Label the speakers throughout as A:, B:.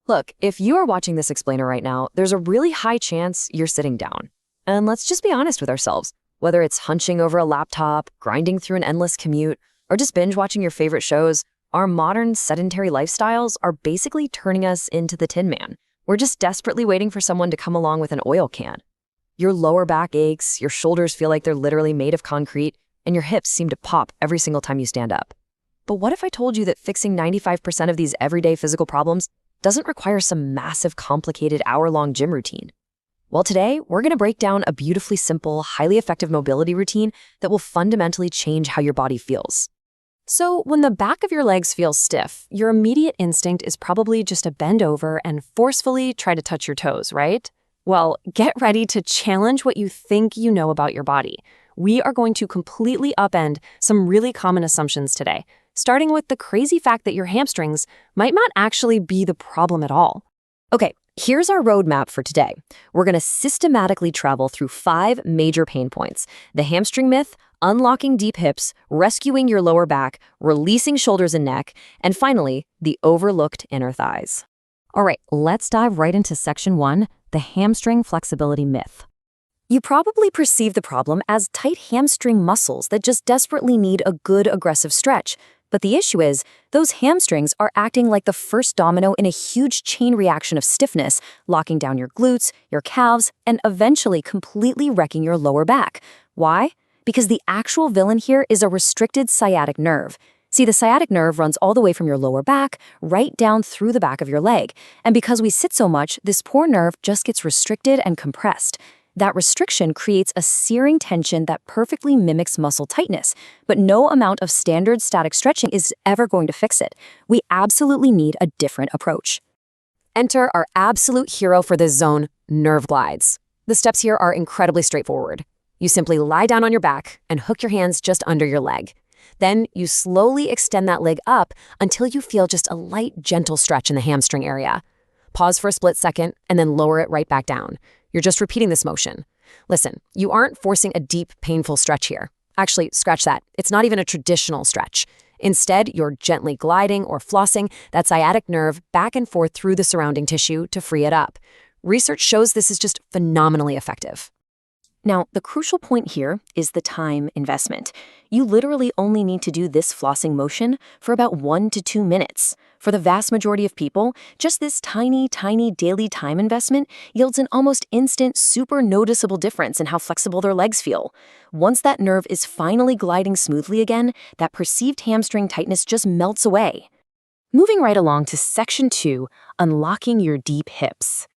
A: Look, if you are watching this explainer right now, there's a really high chance you're sitting down. And let's just be honest with ourselves. Whether it's hunching over a laptop, grinding through an endless commute, or just binge watching your favorite shows, our modern sedentary lifestyles are basically turning us into the Tin Man. We're just desperately waiting for someone to come along with an oil can. Your lower back aches, your shoulders feel like they're literally made of concrete, and your hips seem to pop every single time you stand up. But what if I told you that fixing 95% of these everyday physical problems doesn't require some massive, complicated hour-long gym routine? Well, today, we're going to break down a beautifully simple, highly effective mobility routine that will fundamentally change how your body feels. So, when the back of your legs feels stiff, your immediate instinct is probably just to bend over and forcefully try to touch your toes, right? Well, get ready to challenge what you think you know about your body. We are going to completely upend some really common assumptions today, starting with the crazy fact that your hamstrings might not actually be the problem at all. Okay, here's our roadmap for today. We're going to systematically travel through 5 major pain points: the hamstring myth, unlocking deep hips, rescuing your lower back, releasing shoulders and neck, and finally, the overlooked inner thighs. All right, let's dive right into section 1, the hamstring flexibility myth. You probably perceive the problem as tight hamstring muscles that just desperately need a good aggressive stretch. But the issue is, those hamstrings are acting like the first domino in a huge chain reaction of stiffness, locking down your glutes, your calves, and eventually completely wrecking your lower back. Why? Because the actual villain here is a restricted sciatic nerve. See, the sciatic nerve runs all the way from your lower back, right down through the back of your leg. And because we sit so much, this poor nerve just gets restricted and compressed. That restriction creates a searing tension that perfectly mimics muscle tightness, but no amount of standard static stretching is ever going to fix it. We absolutely need a different approach. Enter our absolute hero for this zone, nerve glides. The steps here are incredibly straightforward. You simply lie down on your back and hook your hands just under your leg. Then you slowly extend that leg up until you feel just a light, gentle stretch in the hamstring area. Pause for a split second and then lower it right back down. You're just repeating this motion. Listen, you aren't forcing a deep, painful stretch here. Actually, scratch that. It's not even a traditional stretch. Instead, you're gently gliding or flossing that sciatic nerve back and forth through the surrounding tissue to free it up. Research shows this is just phenomenally effective. Now, the crucial point here is the time investment. You literally only need to do this flossing motion for about 1 to 2 minutes. For the vast majority of people, just this tiny daily time investment yields an almost instant, super noticeable difference in how flexible their legs feel. Once that nerve is finally gliding smoothly again, that perceived hamstring tightness just melts away. Moving right along to section 2, unlocking your deep hips.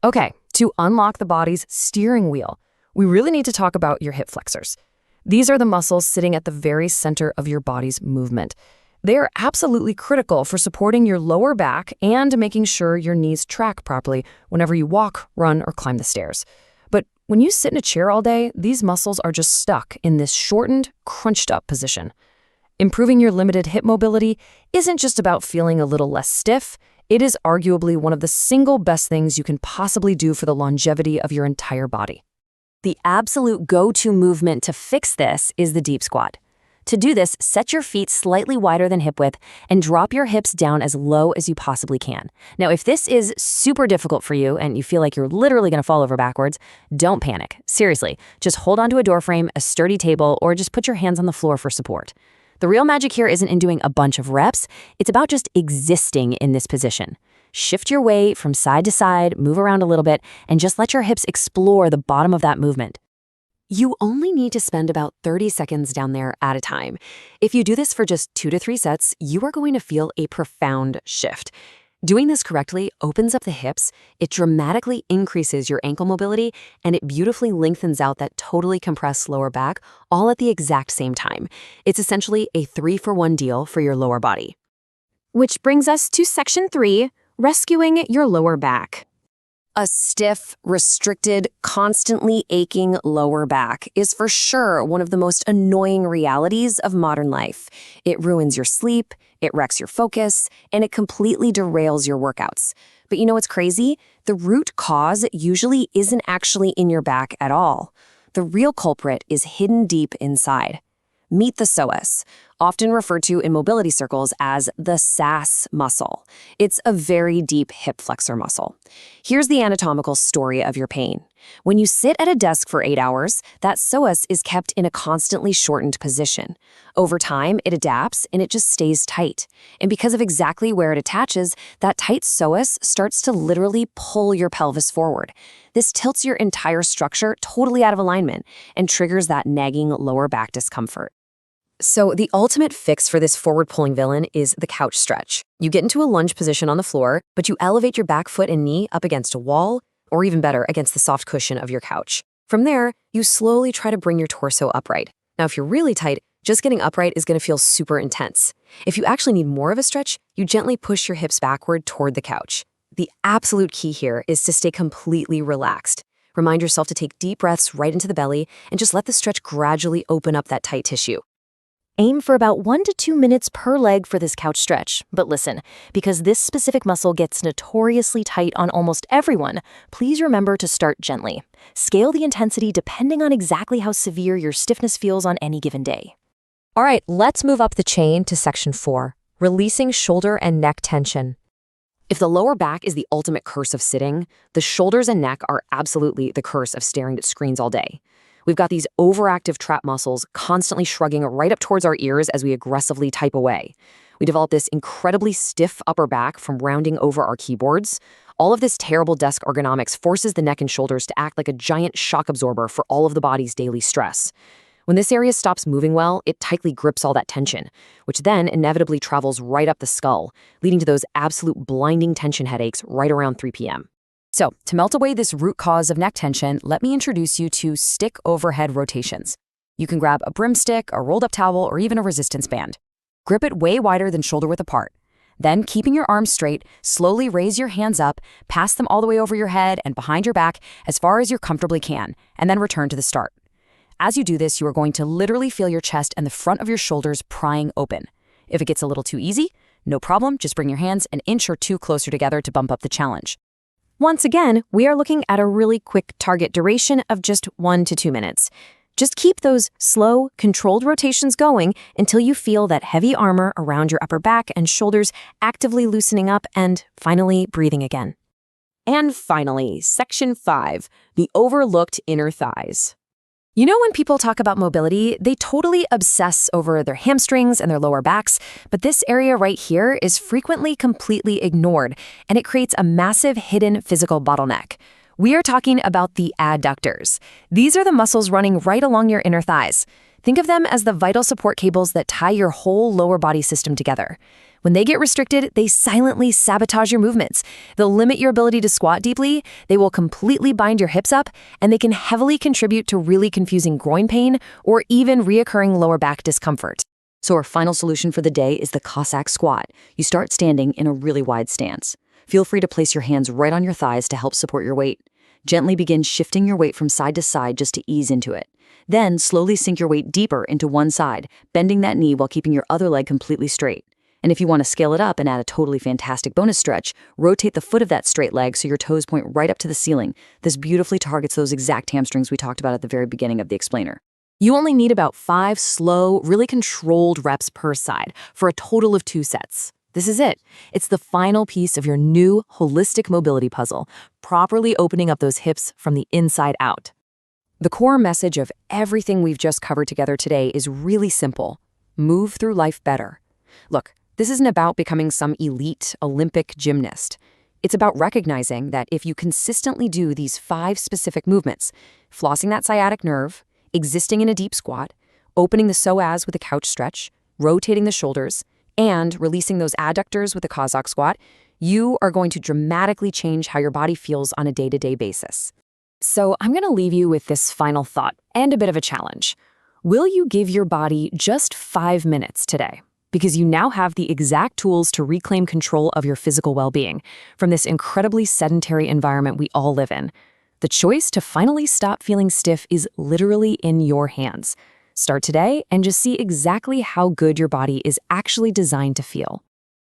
A: Okay, to unlock the body's steering wheel, we really need to talk about your hip flexors. These are the muscles sitting at the very center of your body's movement. They are absolutely critical for supporting your lower back and making sure your knees track properly whenever you walk, run, or climb the stairs. But when you sit in a chair all day, these muscles are just stuck in this shortened, crunched-up position. Improving your limited hip mobility isn't just about feeling a little less stiff. It is arguably one of the single best things you can possibly do for the longevity of your entire body. The absolute go-to movement to fix this is the deep squat. To do this, set your feet slightly wider than hip width and drop your hips down as low as you possibly can. Now, if this is super difficult for you and you feel like you're literally going to fall over backwards, don't panic. Seriously, just hold onto a door frame, a sturdy table, or just put your hands on the floor for support. The real magic here isn't in doing a bunch of reps. It's about just existing in this position. Shift your weight from side to side, move around a little bit, and just let your hips explore the bottom of that movement. You only need to spend about 30 seconds down there at a time. If you do this for just 2 to 3 sets, you are going to feel a profound shift. Doing this correctly opens up the hips, it dramatically increases your ankle mobility, and it beautifully lengthens out that totally compressed lower back, all at the exact same time. It's essentially a 3-for-1 deal for your lower body. Which brings us to section 3, rescuing your lower back. A stiff, restricted, constantly aching lower back is for sure one of the most annoying realities of modern life. It ruins your sleep, it wrecks your focus, and it completely derails your workouts. But you know what's crazy? The root cause usually isn't actually in your back at all. The real culprit is hidden deep inside.
B: Meet the psoas, often referred to in mobility circles as the SAS muscle. It's a very deep hip flexor muscle. Here's the anatomical story of your pain. When you sit at a desk for 8 hours, that psoas is kept in a constantly shortened position. Over time, it adapts and it just stays tight. And because of exactly where it attaches, that tight psoas starts to literally pull your pelvis forward. This tilts your entire structure totally out of alignment and triggers that nagging lower back discomfort. So the ultimate fix for this forward-pulling villain is the couch stretch. You get into a lunge position on the floor, but you elevate your back foot and knee up against a wall, or even better, against the soft cushion of your couch. From there, you slowly try to bring your torso upright. Now, if you're really tight, just getting upright is going to feel super intense. If you actually need more of a stretch, you gently push your hips backward toward the couch. The absolute key here is to stay completely relaxed. Remind yourself to take deep breaths right into the belly and just let the stretch gradually open up that tight tissue. Aim for about 1 to 2 minutes per leg for this couch stretch. But listen, because this specific muscle gets notoriously tight on almost everyone, please remember to start gently. Scale the intensity depending on exactly how severe your stiffness feels on any given day. All right, let's move up the chain to section 4, releasing shoulder and neck tension. If the lower back is the ultimate curse of sitting, the shoulders and neck are absolutely the curse of staring at screens all day. We've got these overactive trap muscles constantly shrugging right up towards our ears as we aggressively type away. We develop this incredibly stiff upper back from rounding over our keyboards. All of this terrible desk ergonomics forces the neck and shoulders to act like a giant shock absorber for all of the body's daily stress. When this area stops moving well, it tightly grips all that tension, which then inevitably travels right up the skull, leading to those absolute blinding tension headaches right around 3 p.m. So, to melt away this root cause of neck tension, let me introduce you to stick overhead rotations. You can grab a broomstick, a rolled up towel, or even a resistance band. Grip it way wider than shoulder width apart. Then, keeping your arms straight, slowly raise your hands up, pass them all the way over your head and behind your back as far as you comfortably can, and then return to the start. As you do this, you are going to literally feel your chest and the front of your shoulders prying open. If it gets a little too easy, no problem, just bring your hands an inch or two closer together to bump up the challenge. Once again, we are looking at a really quick target duration of just 1 to 2 minutes. Just keep those slow, controlled rotations going until you feel that heavy armor around your upper back and shoulders actively loosening up and finally breathing again. And finally, section 5, the overlooked inner thighs. You know, when people talk about mobility, they totally obsess over their hamstrings and their lower backs, but this area right here is frequently completely ignored, and it creates a massive hidden physical bottleneck. We are talking about the adductors. These are the muscles running right along your inner thighs. Think of them as the vital support cables that tie your whole lower body system together. When they get restricted, they silently sabotage your movements. They'll limit your ability to squat deeply, they will completely bind your hips up, and they can heavily contribute to really confusing groin pain or even reoccurring lower back discomfort. So our final solution for the day is the Cossack squat. You start standing in a really wide stance. Feel free to place your hands right on your thighs to help support your weight. Gently begin shifting your weight from side to side just to ease into it. Then slowly sink your weight deeper into one side, bending that knee while keeping your other leg completely straight. And if you want to scale it up and add a totally fantastic bonus stretch, rotate the foot of that straight leg so your toes point right up to the ceiling. This beautifully targets those exact hamstrings we talked about at the very beginning of the explainer. You only need about 5 slow, really controlled reps per side for a total of 2 sets. This is it. It's the final piece of your new holistic mobility puzzle, properly opening up those hips from the inside out. The core message of everything we've just covered together today is really simple. Move through life better. Look, this isn't about becoming some elite Olympic gymnast. It's about recognizing that if you consistently do these 5 specific movements, flossing that sciatic nerve, existing in a deep squat, opening the psoas with a couch stretch, rotating the shoulders, and releasing those adductors with a Cossack squat, you are going to dramatically change how your body feels on a day-to-day basis. So I'm going to leave you with this final thought and a bit of a challenge. Will you give your body just 5 minutes today? Because you now have the exact tools to reclaim control of your physical well-being from this incredibly sedentary environment we all live in. The choice to finally stop feeling stiff is literally in your hands. Start today and just see exactly how good your body is actually designed to feel.